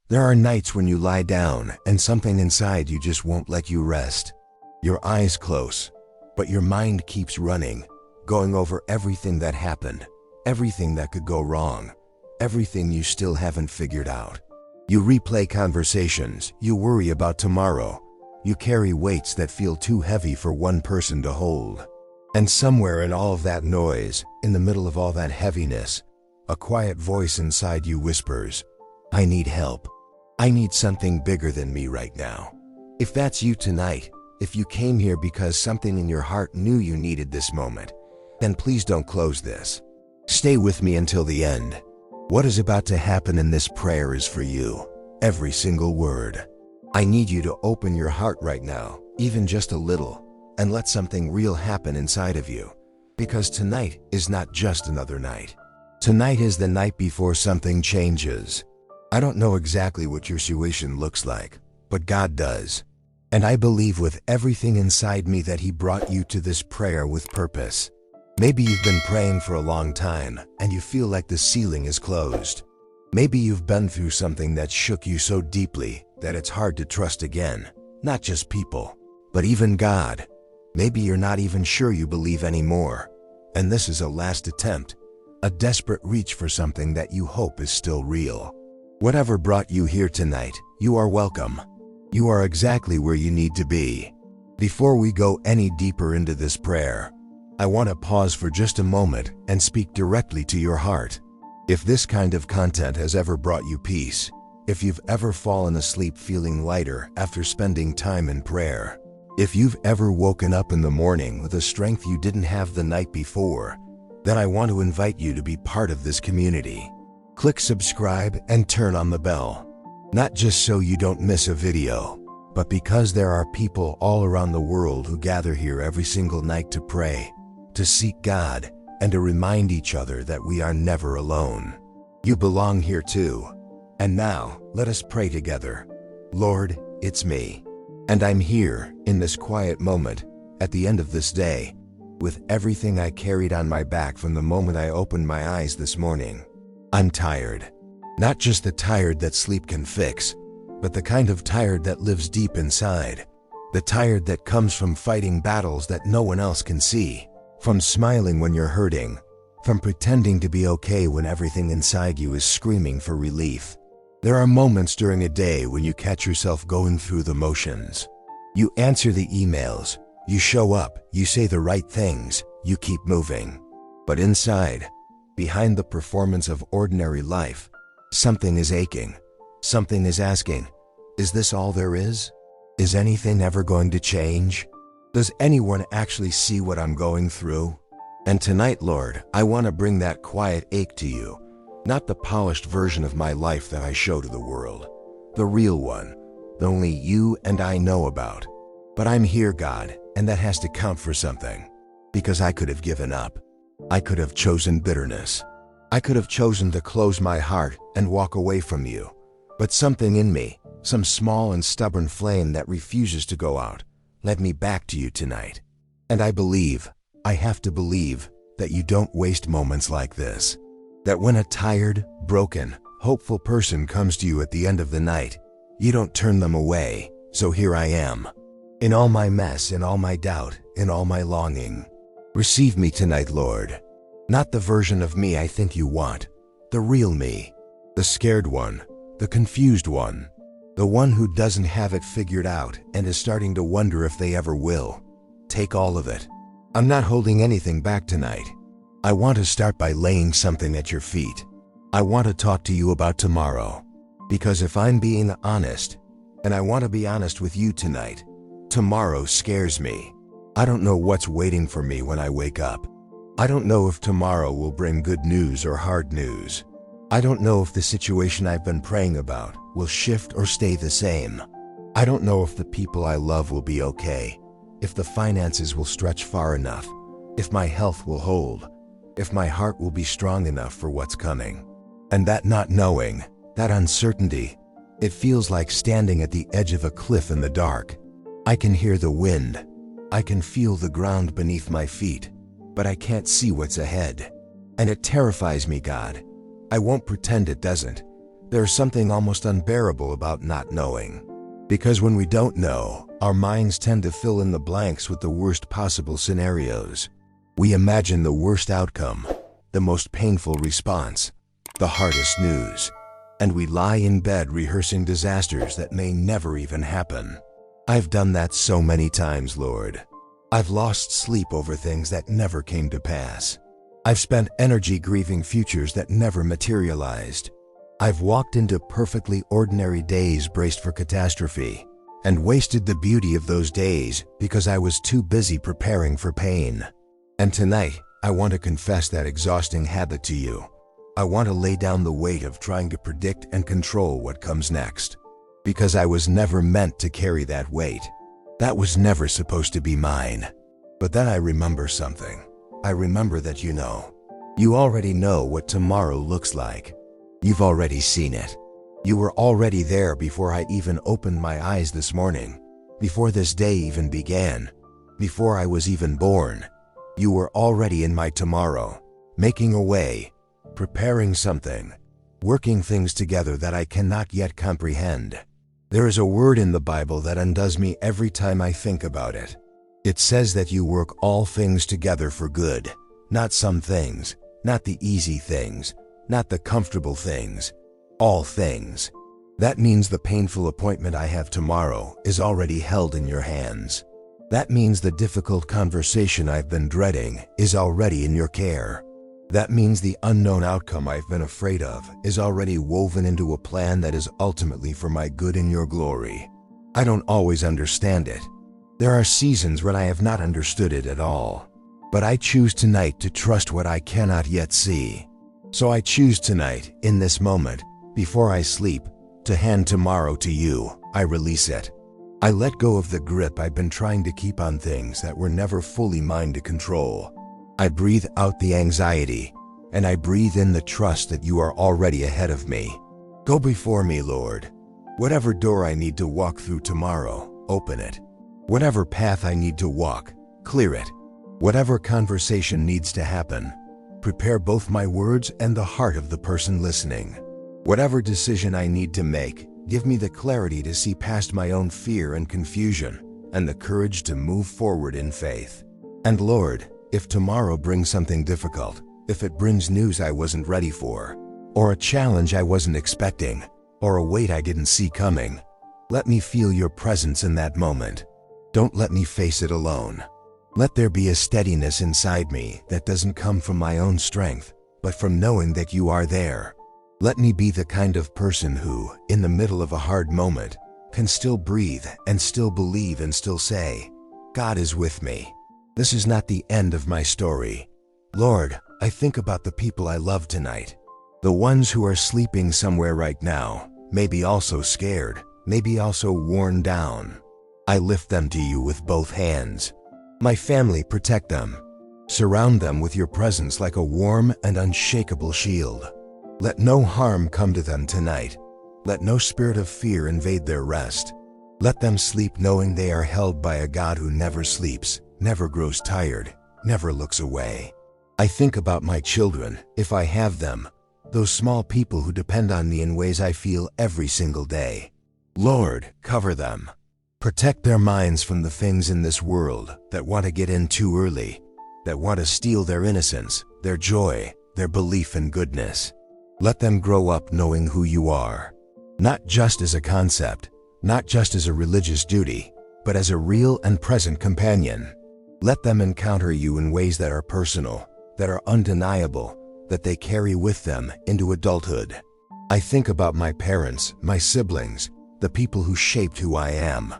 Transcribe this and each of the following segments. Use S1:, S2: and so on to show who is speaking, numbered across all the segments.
S1: There are nights when you lie down and something inside you just won't let you rest. Your eyes close, but your mind keeps running, going over everything that happened, everything that could go wrong, everything you still haven't figured out. You replay conversations, you worry about tomorrow, you carry weights that feel too heavy for one person to hold. And somewhere in all of that noise, in the middle of all that heaviness, a quiet voice inside you whispers, "I need help. I need something bigger than me right now." If that's you tonight, if you came here because something in your heart knew you needed this moment, then please don't close this. Stay with me until the end. What is about to happen in this prayer is for you, every single word. I need you to open your heart right now, even just a little, and let something real happen inside of you. Because tonight is not just another night. Tonight is the night before something changes. I don't know exactly what your situation looks like, but God does. And I believe with everything inside me that He brought you to this prayer with purpose. Maybe you've been praying for a long time and you feel like the ceiling is closed. Maybe you've been through something that shook you so deeply that it's hard to trust again, not just people, but even God. Maybe you're not even sure you believe anymore, and this is a last attempt, a desperate reach for something that you hope is still real. Whatever brought you here tonight, you are welcome. You are exactly where you need to be. Before we go any deeper into this prayer, I want to pause for just a moment and speak directly to your heart. If this kind of content has ever brought you peace, if you've ever fallen asleep feeling lighter after spending time in prayer, if you've ever woken up in the morning with a strength you didn't have the night before, then I want to invite you to be part of this community. Click subscribe and turn on the bell. Not just so you don't miss a video, but because there are people all around the world who gather here every single night to pray, to seek God, and to remind each other that we are never alone. You belong here too. And now, let us pray together. Lord, it's me. And I'm here, in this quiet moment, at the end of this day, with everything I carried on my back from the moment I opened my eyes this morning. I'm tired. Not just the tired that sleep can fix, but the kind of tired that lives deep inside. The tired that comes from fighting battles that no one else can see. From smiling when you're hurting. From pretending to be okay when everything inside you is screaming for relief. There are moments during a day when you catch yourself going through the motions. You answer the emails, you show up, you say the right things, you keep moving. But inside, behind the performance of ordinary life, something is aching. Something is asking, is this all there is? Is anything ever going to change? Does anyone actually see what I'm going through? And tonight, Lord, I want to bring that quiet ache to you. Not the polished version of my life that I show to the world. The real one, that only you and I know about. But I'm here, God, and that has to count for something. Because I could have given up. I could have chosen bitterness. I could have chosen to close my heart and walk away from you. But something in me, some small and stubborn flame that refuses to go out, led me back to you tonight. And I believe, I have to believe, that you don't waste moments like this. That when a tired, broken, hopeful person comes to you at the end of the night, you don't turn them away. So here I am. In all my mess, in all my doubt, in all my longing. Receive me tonight, Lord. Not the version of me I think you want. The real me. The scared one. The confused one. The one who doesn't have it figured out and is starting to wonder if they ever will. Take all of it. I'm not holding anything back tonight. I want to start by laying something at your feet. I want to talk to you about tomorrow. Because if I'm being honest, and I want to be honest with you tonight, tomorrow scares me. I don't know what's waiting for me when I wake up. I don't know if tomorrow will bring good news or hard news. I don't know if the situation I've been praying about will shift or stay the same. I don't know if the people I love will be okay, if the finances will stretch far enough, if my health will hold, if my heart will be strong enough for what's coming. And that not knowing, that uncertainty, it feels like standing at the edge of a cliff in the dark. I can hear the wind. I can feel the ground beneath my feet, but I can't see what's ahead. And it terrifies me, God. I won't pretend it doesn't, There's something almost unbearable about not knowing. Because when we don't know, our minds tend to fill in the blanks with the worst possible scenarios. We imagine the worst outcome, the most painful response, the hardest news, and we lie in bed rehearsing disasters that may never even happen. I've done that so many times, Lord. I've lost sleep over things that never came to pass. I've spent energy grieving futures that never materialized. I've walked into perfectly ordinary days braced for catastrophe, and wasted the beauty of those days because I was too busy preparing for pain. And tonight, I want to confess that exhausting habit to you. I want to lay down the weight of trying to predict and control what comes next. Because I was never meant to carry that weight. That was never supposed to be mine. But then I remember something. I remember that you already know what tomorrow looks like. You've already seen it. You were already there before I even opened my eyes this morning, before this day even began, before I was even born. You were already in my tomorrow, making a way, preparing something, working things together that I cannot yet comprehend. There is a word in the Bible that undoes me every time I think about it. It says that you work all things together for good, not some things, not the easy things, not the comfortable things, all things. That means the painful appointment I have tomorrow is already held in your hands. That means the difficult conversation I've been dreading is already in your care. That means the unknown outcome I've been afraid of is already woven into a plan that is ultimately for my good and your glory. I don't always understand it. There are seasons when I have not understood it at all. But I choose tonight to trust what I cannot yet see. So I choose tonight, in this moment, before I sleep, to hand tomorrow to you. I release it. I let go of the grip I've been trying to keep on things that were never fully mine to control. I breathe out the anxiety, and I breathe in the trust that you are already ahead of me. Go before me, Lord. Whatever door I need to walk through tomorrow, open it. Whatever path I need to walk, clear it. Whatever conversation needs to happen, prepare both my words and the heart of the person listening. Whatever decision I need to make, give me the clarity to see past my own fear and confusion, and the courage to move forward in faith. And Lord, if tomorrow brings something difficult, if it brings news I wasn't ready for, or a challenge I wasn't expecting, or a weight I didn't see coming, let me feel your presence in that moment. Don't let me face it alone. Let there be a steadiness inside me that doesn't come from my own strength, but from knowing that you are there. Let me be the kind of person who, in the middle of a hard moment, can still breathe and still believe and still say, God is with me. This is not the end of my story. Lord, I think about the people I love tonight. The ones who are sleeping somewhere right now, maybe also scared, maybe also worn down. I lift them to you with both hands. My family, protect them. Surround them with your presence like a warm and unshakable shield. Let no harm come to them tonight. Let no spirit of fear invade their rest. Let them sleep knowing they are held by a God who never sleeps, never grows tired, never looks away. I think about my children, if I have them, those small people who depend on me in ways I feel every single day. Lord, cover them. Protect their minds from the things in this world that want to get in too early, that want to steal their innocence, their joy, their belief in goodness. Let them grow up knowing who you are, not just as a concept, not just as a religious duty, but as a real and present companion. Let them encounter you in ways that are personal, that are undeniable, that they carry with them into adulthood. I think about my parents, my siblings, the people who shaped who I am.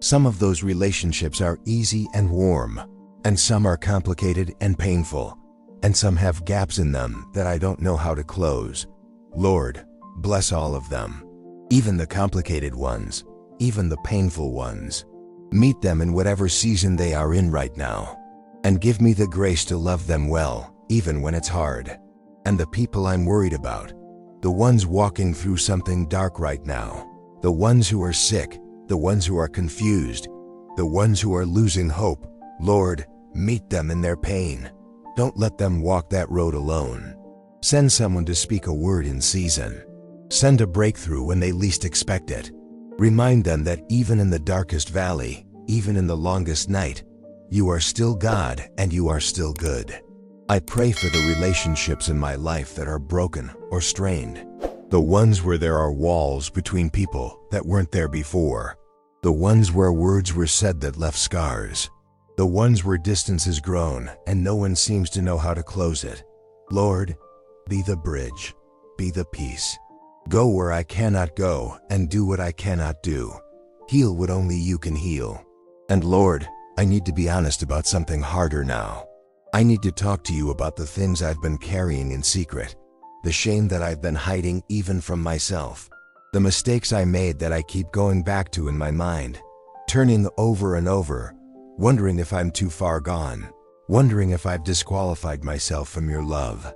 S1: Some of those relationships are easy and warm, and some are complicated and painful, and some have gaps in them that I don't know how to close. Lord, bless all of them, even the complicated ones, even the painful ones. Meet them in whatever season they are in right now, and give me the grace to love them well, even when it's hard. And the people I'm worried about, the ones walking through something dark right now, the ones who are sick, the ones who are confused, the ones who are losing hope, Lord, meet them in their pain. Don't let them walk that road alone. Send someone to speak a word in season. Send a breakthrough when they least expect it. Remind them that even in the darkest valley, even in the longest night, you are still God and you are still good. I pray for the relationships in my life that are broken or strained. The ones where there are walls between people that weren't there before. The ones where words were said that left scars. The ones where distance has grown and no one seems to know how to close it. Lord, be the bridge, be the peace. Go where I cannot go and do what I cannot do. Heal what only you can heal. And Lord, I need to be honest about something harder now. I need to talk to you about the things I've been carrying in secret. The shame that I've been hiding even from myself. The mistakes I made that I keep going back to in my mind. Turning over and over, wondering if I'm too far gone. Wondering if I've disqualified myself from your love.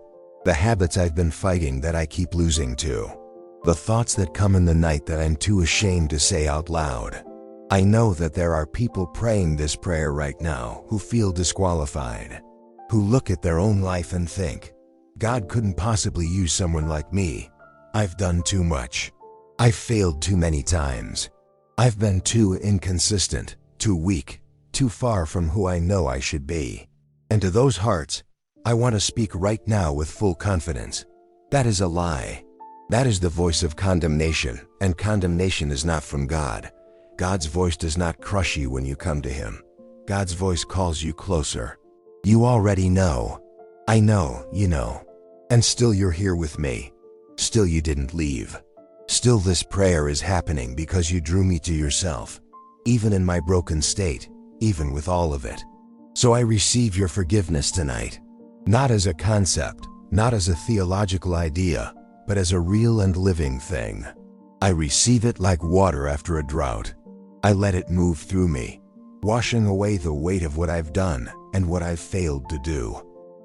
S1: The habits I've been fighting that I keep losing to. The thoughts that come in the night that I'm too ashamed to say out loud. I know that there are people praying this prayer right now who feel disqualified. Who look at their own life and think, God couldn't possibly use someone like me. I've done too much. I've failed too many times. I've been too inconsistent, too weak, too far from who I know I should be. And to those hearts, I want to speak right now with full confidence. That is a lie. That is the voice of condemnation, and condemnation is not from God. God's voice does not crush you when you come to Him. God's voice calls you closer. You already know. I know, you know. And still you're here with me. Still you didn't leave. Still this prayer is happening because you drew me to yourself. Even in my broken state, even with all of it. So I receive your forgiveness tonight. Not as a concept, not as a theological idea, but as a real and living thing. I receive it like water after a drought. I let it move through me, washing away the weight of what I've done and what I've failed to do.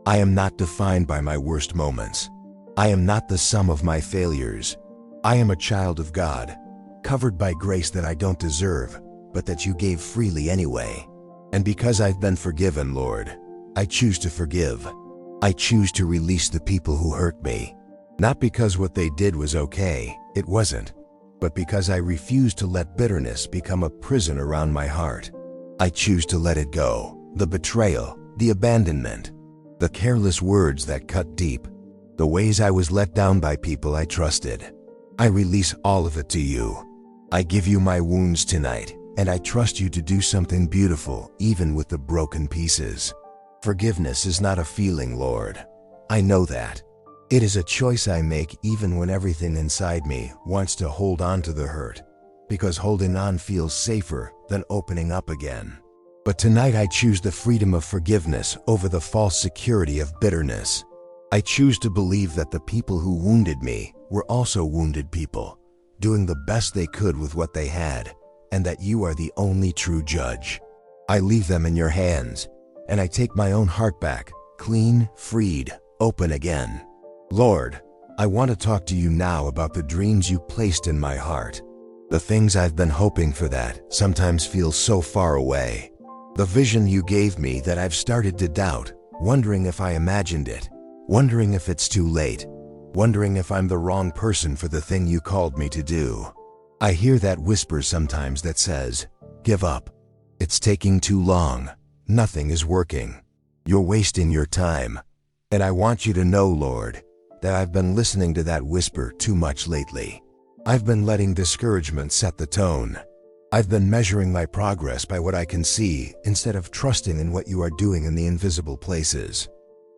S1: I am not defined by my worst moments. I am not the sum of my failures. I am a child of God, covered by grace that I don't deserve, but that you gave freely anyway. And because I've been forgiven, Lord, I choose to forgive. I choose to release the people who hurt me. Not because what they did was okay, it wasn't, but because I refuse to let bitterness become a prison around my heart. I choose to let it go, the betrayal, the abandonment, the careless words that cut deep, the ways I was let down by people I trusted. I release all of it to you. I give you my wounds tonight, and I trust you to do something beautiful even with the broken pieces. Forgiveness is not a feeling, Lord. I know that. It is a choice I make even when everything inside me wants to hold on to the hurt, because holding on feels safer than opening up again. But tonight I choose the freedom of forgiveness over the false security of bitterness. I choose to believe that the people who wounded me were also wounded people, doing the best they could with what they had, and that you are the only true judge. I leave them in your hands, and I take my own heart back, clean, freed, open again. Lord, I want to talk to you now about the dreams you placed in my heart. The things I've been hoping for that sometimes feel so far away. The vision you gave me that I've started to doubt, wondering if I imagined it, wondering if it's too late, wondering if I'm the wrong person for the thing you called me to do. I hear that whisper sometimes that says, give up. It's taking too long. Nothing is working. You're wasting your time. And I want you to know, Lord, that I've been listening to that whisper too much lately. I've been letting discouragement set the tone. I've been measuring my progress by what I can see instead of trusting in what you are doing in the invisible places.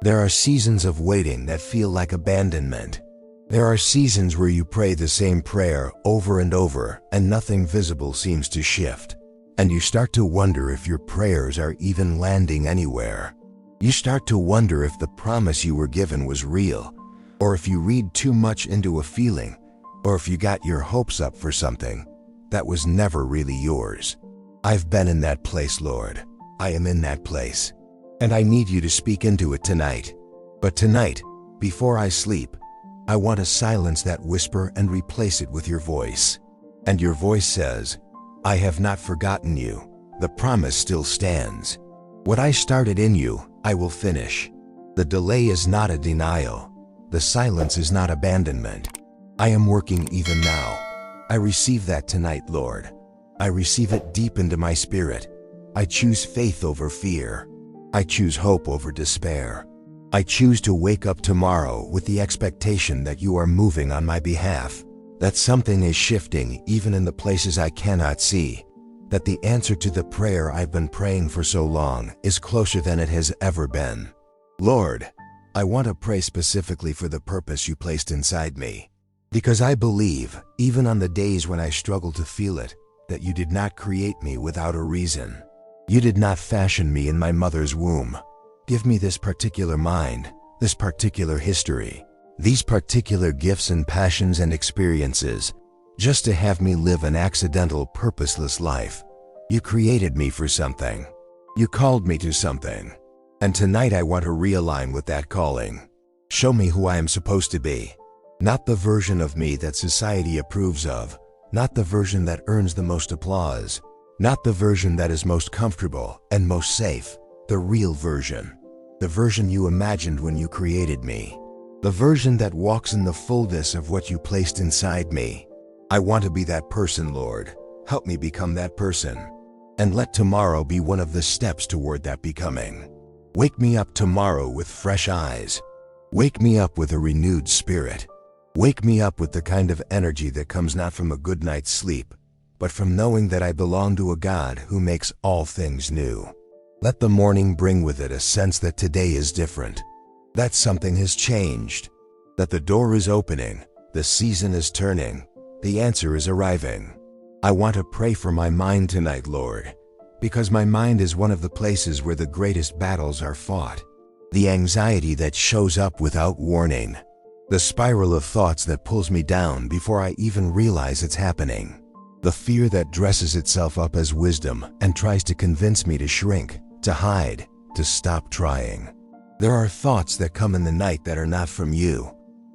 S1: There are seasons of waiting that feel like abandonment. There are seasons where you pray the same prayer over and over and nothing visible seems to shift. And you start to wonder if your prayers are even landing anywhere. You start to wonder if the promise you were given was real, or if you read too much into a feeling, or if you got your hopes up for something that was never really yours. I've been in that place, Lord. I am in that place. And I need you to speak into it tonight. But tonight, before I sleep, I want to silence that whisper and replace it with your voice. And your voice says, I have not forgotten you. The promise still stands. What I started in you, I will finish. The delay is not a denial. The silence is not abandonment. I am working even now. I receive that tonight, Lord. I receive it deep into my spirit. I choose faith over fear. I choose hope over despair. I choose to wake up tomorrow with the expectation that you are moving on my behalf, that something is shifting even in the places I cannot see, that the answer to the prayer I've been praying for so long is closer than it has ever been. Lord, I want to pray specifically for the purpose you placed inside me, because I believe, even on the days when I struggle to feel it, that you did not create me without a reason. You did not fashion me in my mother's womb. Give me this particular mind, this particular history, these particular gifts and passions and experiences, just to have me live an accidental, purposeless life. You created me for something. You called me to something. And tonight I want to realign with that calling. Show me who I am supposed to be. Not the version of me that society approves of, not the version that earns the most applause, not the version that is most comfortable and most safe, the real version. The version you imagined when you created me. The version that walks in the fullness of what you placed inside me. I want to be that person, Lord. Help me become that person. And let tomorrow be one of the steps toward that becoming. Wake me up tomorrow with fresh eyes. Wake me up with a renewed spirit. Wake me up with the kind of energy that comes not from a good night's sleep, but from knowing that I belong to a God who makes all things new. Let the morning bring with it a sense that today is different, that something has changed, that the door is opening, the season is turning, the answer is arriving. I want to pray for my mind tonight, Lord, because my mind is one of the places where the greatest battles are fought. The anxiety that shows up without warning, the spiral of thoughts that pulls me down before I even realize it's happening, the fear that dresses itself up as wisdom and tries to convince me to shrink, to hide, to stop trying. There are thoughts that come in the night that are not from you.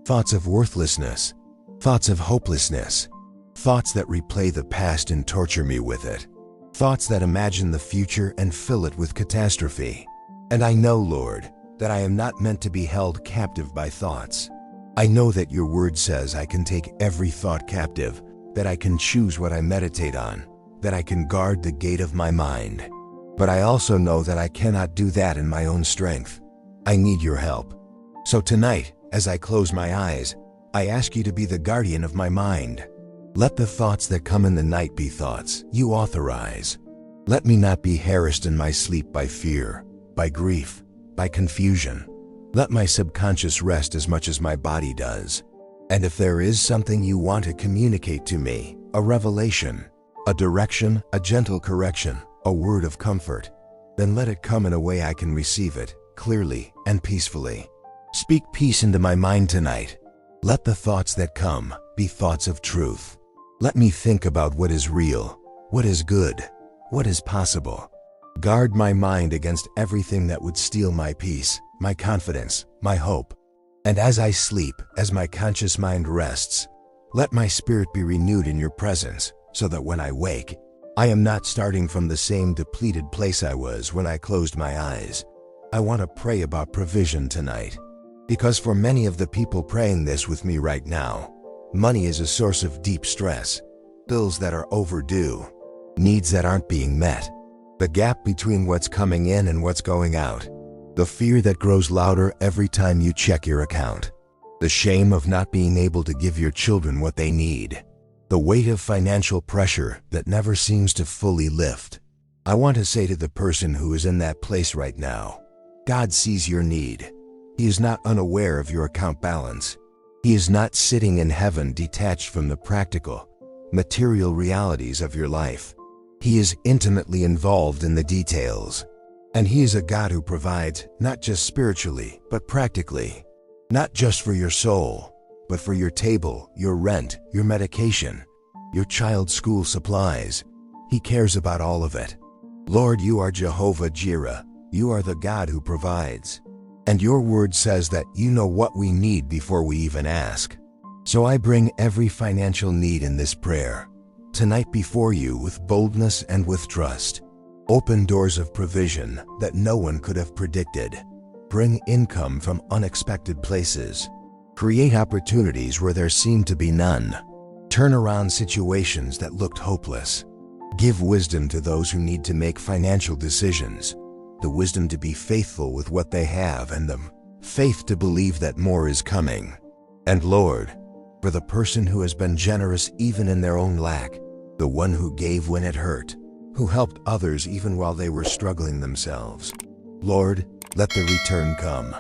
S1: Thoughts of worthlessness, thoughts of hopelessness, thoughts that replay the past and torture me with it, thoughts that imagine the future and fill it with catastrophe. And I know, Lord, that I am not meant to be held captive by thoughts. I know that your word says I can take every thought captive, that I can choose what I meditate on, that I can guard the gate of my mind. But I also know that I cannot do that in my own strength. I need your help. So tonight, as I close my eyes, I ask you to be the guardian of my mind. Let the thoughts that come in the night be thoughts you authorize. Let me not be harassed in my sleep by fear, by grief, by confusion. Let my subconscious rest as much as my body does. And if there is something you want to communicate to me, a revelation, a direction, a gentle correction, a word of comfort, then let it come in a way I can receive it clearly and peacefully. Speak peace into my mind tonight. Let the thoughts that come be thoughts of truth. Let me think about what is real, what is good, what is possible. Guard my mind against everything that would steal my peace, my confidence, my hope. And as I sleep, as my conscious mind rests, let my spirit be renewed in your presence, so that when I wake, I am not starting from the same depleted place I was when I closed my eyes. I want to pray about provision tonight, because for many of the people praying this with me right now, money is a source of deep stress, bills that are overdue, needs that aren't being met, the gap between what's coming in and what's going out, the fear that grows louder every time you check your account, the shame of not being able to give your children what they need, the weight of financial pressure that never seems to fully lift. I want to say to the person who is in that place right now, God sees your need. He is not unaware of your account balance. He is not sitting in heaven detached from the practical, material realities of your life. He is intimately involved in the details. And He is a God who provides not just spiritually, but practically. Not just for your soul, but for your table, your rent, your medication, your child's school supplies. He cares about all of it. Lord, you are Jehovah Jireh. You are the God who provides. And your word says that you know what we need before we even ask. So I bring every financial need in this prayer tonight before you with boldness and with trust. Open doors of provision that no one could have predicted. Bring income from unexpected places. Create opportunities where there seemed to be none. Turn around situations that looked hopeless. Give wisdom to those who need to make financial decisions, the wisdom to be faithful with what they have, and the faith to believe that more is coming. And Lord, for the person who has been generous even in their own lack, the one who gave when it hurt, who helped others even while they were struggling themselves, Lord, let the return come.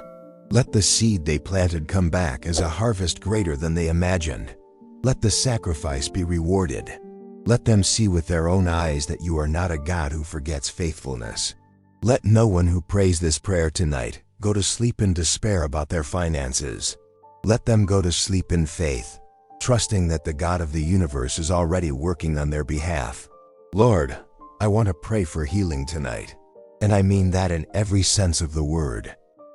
S1: Let the seed they planted come back as a harvest greater than they imagined. Let the sacrifice be rewarded. Let them see with their own eyes that you are not a God who forgets faithfulness. Let no one who prays this prayer tonight go to sleep in despair about their finances. Let them go to sleep in faith, trusting that the God of the universe is already working on their behalf. Lord, I want to pray for healing tonight, and I mean that in every sense of the word.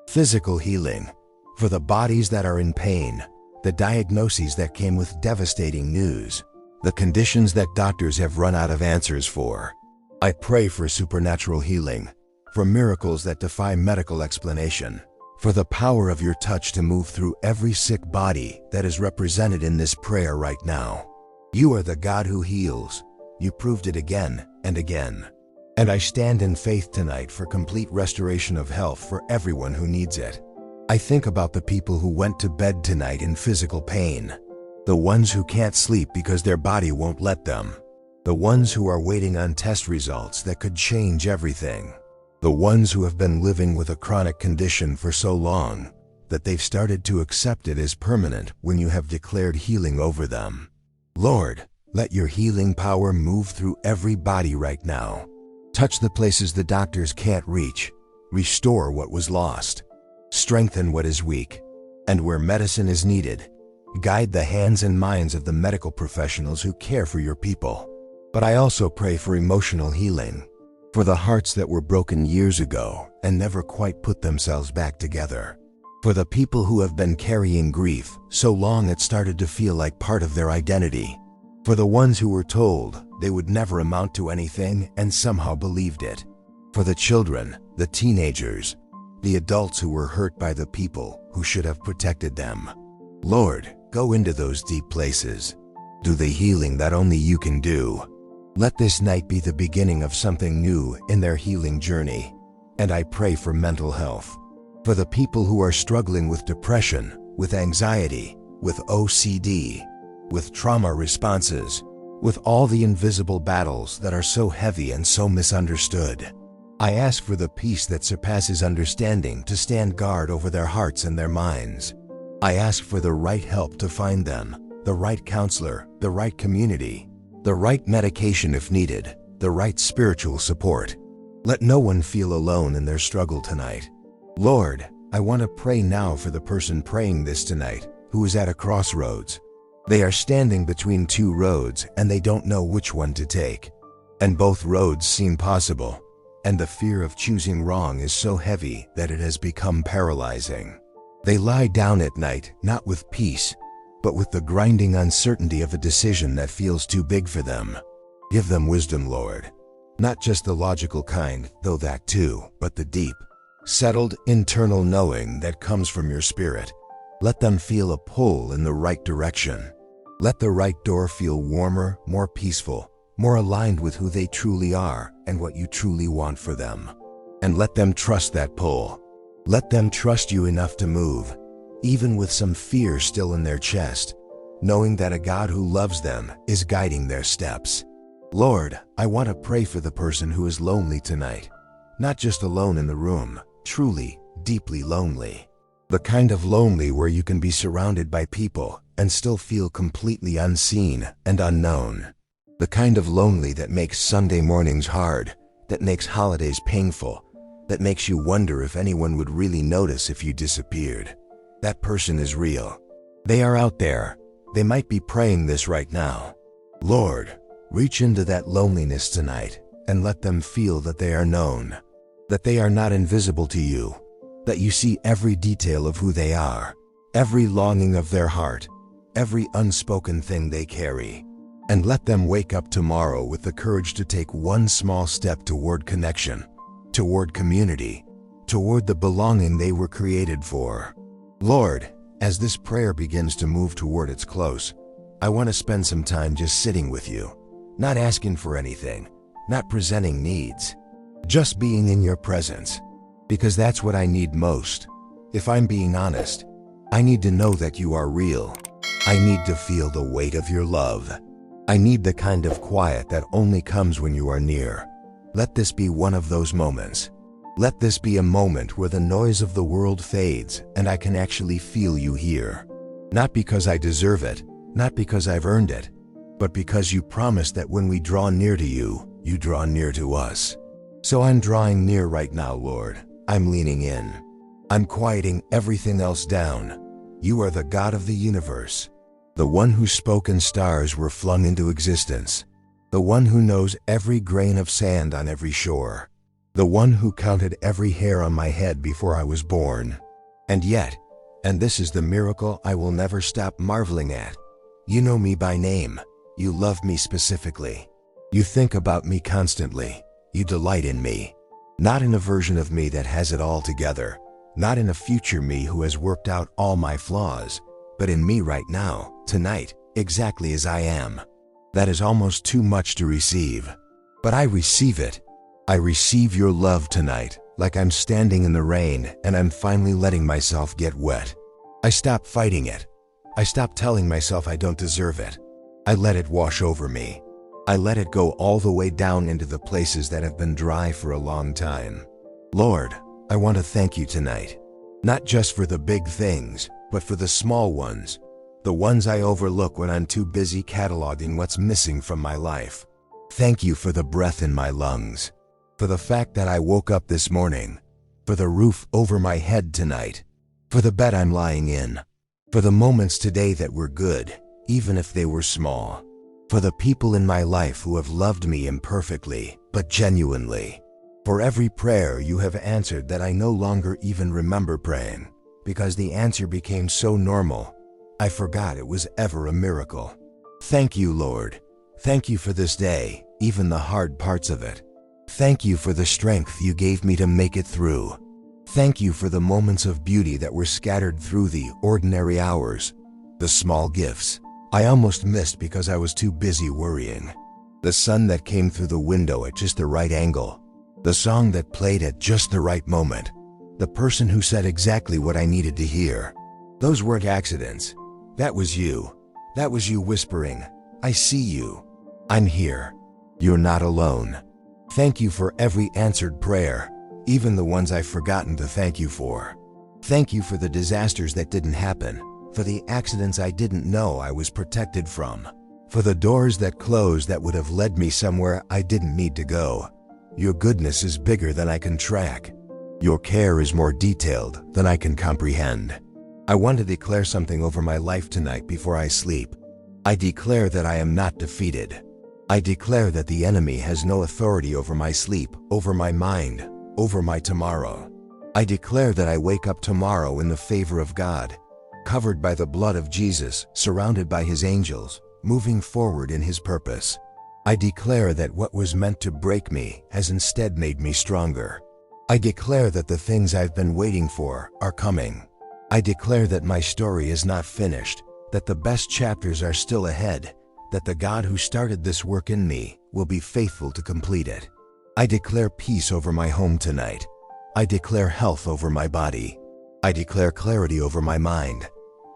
S1: Physical healing, for the bodies that are in pain, the diagnoses that came with devastating news, the conditions that doctors have run out of answers for. I pray for supernatural healing, for miracles that defy medical explanation, for the power of your touch to move through every sick body that is represented in this prayer right now. You are the God who heals. You proved it again and again. And I stand in faith tonight for complete restoration of health for everyone who needs it. I think about the people who went to bed tonight in physical pain, the ones who can't sleep because their body won't let them, the ones who are waiting on test results that could change everything, the ones who have been living with a chronic condition for so long that they've started to accept it as permanent when you have declared healing over them. Lord, let your healing power move through every body right now. Touch the places the doctors can't reach. Restore what was lost. Strengthen what is weak. And where medicine is needed, guide the hands and minds of the medical professionals who care for your people. But I also pray for emotional healing, for the hearts that were broken years ago and never quite put themselves back together, for the people who have been carrying grief so long it started to feel like part of their identity, for the ones who were told they would never amount to anything and somehow believed it, for the children, the teenagers, the adults who were hurt by the people who should have protected them. Lord, go into those deep places. Do the healing that only you can do. Let this night be the beginning of something new in their healing journey. And I pray for mental health, for the people who are struggling with depression, with anxiety, with OCD, with trauma responses, with all the invisible battles that are so heavy and so misunderstood. I ask for the peace that surpasses understanding to stand guard over their hearts and their minds. I ask for the right help to find them, the right counselor, the right community, the right medication if needed, the right spiritual support. Let no one feel alone in their struggle tonight. Lord, I want to pray now for the person praying this tonight who is at a crossroads. They are standing between two roads and they don't know which one to take. And both roads seem possible. And the fear of choosing wrong is so heavy that it has become paralyzing. They lie down at night, not with peace, but with the grinding uncertainty of a decision that feels too big for them. Give them wisdom, Lord. Not just the logical kind, though that too, but the deep, settled internal knowing that comes from your spirit. Let them feel a pull in the right direction. Let the right door feel warmer, more peaceful, more aligned with who they truly are and what you truly want for them. And let them trust that pull. Let them trust you enough to move, even with some fear still in their chest, knowing that a God who loves them is guiding their steps. Lord, I want to pray for the person who is lonely tonight, not just alone in the room, truly, deeply lonely. The kind of lonely where you can be surrounded by people and still feel completely unseen and unknown. The kind of lonely that makes Sunday mornings hard, that makes holidays painful, that makes you wonder if anyone would really notice if you disappeared. That person is real. They are out there. They might be praying this right now. Lord, reach into that loneliness tonight and let them feel that they are known, that they are not invisible to you, that you see every detail of who they are, every longing of their heart, every unspoken thing they carry. And let them wake up tomorrow with the courage to take one small step toward connection, toward community, toward the belonging they were created for. Lord, As this prayer begins to move toward its close, I want to spend some time just sitting with you, not asking for anything, not presenting needs, just being in your presence, because that's what I need most. If I'm being honest, I need to know that you are real. I need to feel the weight of your love. I need the kind of quiet that only comes when you are near. Let this be one of those moments. Let this be a moment where the noise of the world fades and I can actually feel you here. Not because I deserve it, not because I've earned it, but because you promised that when we draw near to you, you draw near to us. So I'm drawing near right now, Lord. I'm leaning in. I'm quieting everything else down. You are the God of the universe, the one who spoke and stars were flung into existence, the one who knows every grain of sand on every shore, the one who counted every hair on my head before I was born. And yet, and this is the miracle I will never stop marveling at, you know me by name. You love me specifically. You think about me constantly. You delight in me. Not in a version of me that has it all together, not in a future me who has worked out all my flaws, but in me right now, tonight, exactly as I am. That is almost too much to receive. But I receive it. I receive your love tonight, like I'm standing in the rain and I'm finally letting myself get wet. I stop fighting it. I stop telling myself I don't deserve it. I let it wash over me. I let it go all the way down into the places that have been dry for a long time. Lord, I want to thank you tonight. Not just for the big things, but for the small ones. The ones I overlook when I'm too busy cataloging what's missing from my life. Thank you for the breath in my lungs. For the fact that I woke up this morning. For the roof over my head tonight. For the bed I'm lying in. For the moments today that were good, even if they were small. For the people in my life who have loved me imperfectly, but genuinely. For every prayer you have answered that I no longer even remember praying, because the answer became so normal, I forgot it was ever a miracle. Thank you, Lord. Thank you for this day, even the hard parts of it. Thank you for the strength you gave me to make it through. Thank you for the moments of beauty that were scattered through the ordinary hours, the small gifts I almost missed because I was too busy worrying. The sun that came through the window at just the right angle. The song that played at just the right moment. The person who said exactly what I needed to hear. Those weren't accidents. That was you. That was you whispering, I see you. I'm here. You're not alone. Thank you for every answered prayer, even the ones I've forgotten to thank you for. Thank you for the disasters that didn't happen. For the accidents I didn't know I was protected from. For the doors that closed that would have led me somewhere I didn't need to go. Your goodness is bigger than I can track. Your care is more detailed than I can comprehend. I want to declare something over my life tonight before I sleep. I declare that I am not defeated. I declare that the enemy has no authority over my sleep, over my mind, over my tomorrow. I declare that I wake up tomorrow in the favor of God, covered by the blood of Jesus, surrounded by his angels, moving forward in his purpose. I declare that what was meant to break me has instead made me stronger. I declare that the things I've been waiting for are coming. I declare that my story is not finished, that the best chapters are still ahead, that the God who started this work in me will be faithful to complete it. I declare peace over my home tonight. I declare health over my body. I declare clarity over my mind.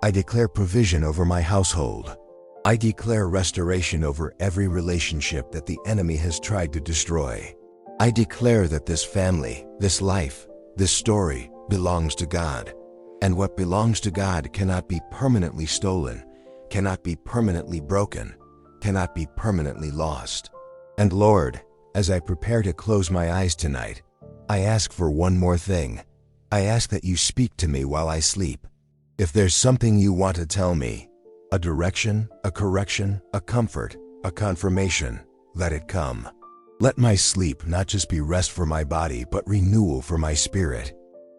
S1: I declare provision over my household. I declare restoration over every relationship that the enemy has tried to destroy. I declare that this family, this life, this story belongs to God. And what belongs to God cannot be permanently stolen, cannot be permanently broken, cannot be permanently lost. And Lord, as I prepare to close my eyes tonight, I ask for one more thing. I ask that you speak to me while I sleep. If there's something you want to tell me, a direction, a correction, a comfort, a confirmation, let it come. Let my sleep not just be rest for my body, but renewal for my spirit.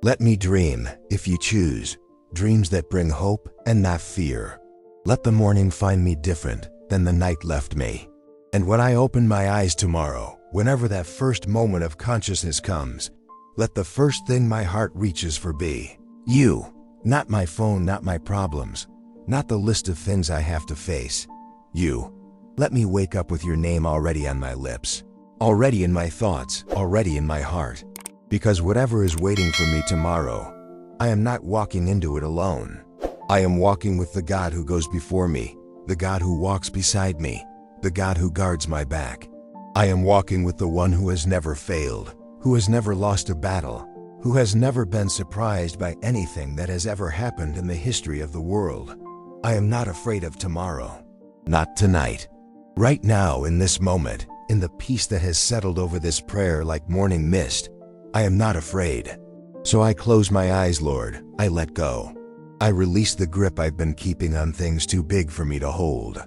S1: Let me dream, if you choose, dreams that bring hope and not fear. Let the morning find me different than the night left me. And when I open my eyes tomorrow, whenever that first moment of consciousness comes, let the first thing my heart reaches for be you, Not my phone, not my problems, not the list of things I have to face. You. Let me wake up with your name already on my lips, already in my thoughts, already in my heart. Because whatever is waiting for me tomorrow, I am not walking into it alone. I am walking with the God who goes before me, the God who walks beside me, the God who guards my back. I am walking with the one who has never failed, who has never lost a battle, who has never been surprised by anything that has ever happened in the history of the world. I am not afraid of tomorrow. Not tonight. Right now, in this moment, in the peace that has settled over this prayer like morning mist, I am not afraid. So I close my eyes, Lord. I let go. I release the grip I've been keeping on things too big for me to hold.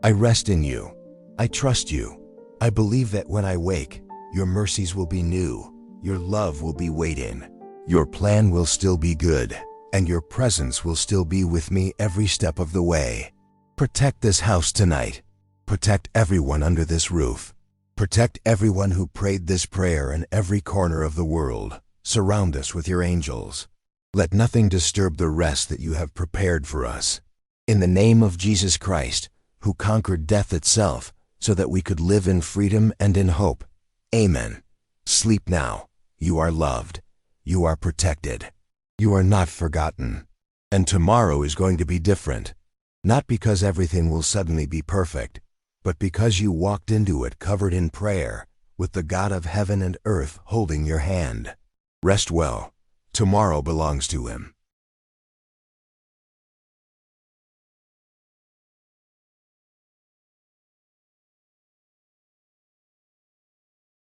S1: I rest in you. I trust you. I believe that when I wake, your mercies will be new. Your love will be waiting. Your plan will still be good, and your presence will still be with me every step of the way. Protect this house tonight. Protect everyone under this roof. Protect everyone who prayed this prayer in every corner of the world. Surround us with your angels. Let nothing disturb the rest that you have prepared for us. In the name of Jesus Christ, who conquered death itself, so that we could live in freedom and in hope. Amen. Sleep now. You are loved. You are protected. You are not forgotten. And tomorrow is going to be different. Not because everything will suddenly be perfect, but because you walked into it covered in prayer, with the God of heaven and earth holding your hand. Rest well. Tomorrow belongs to Him.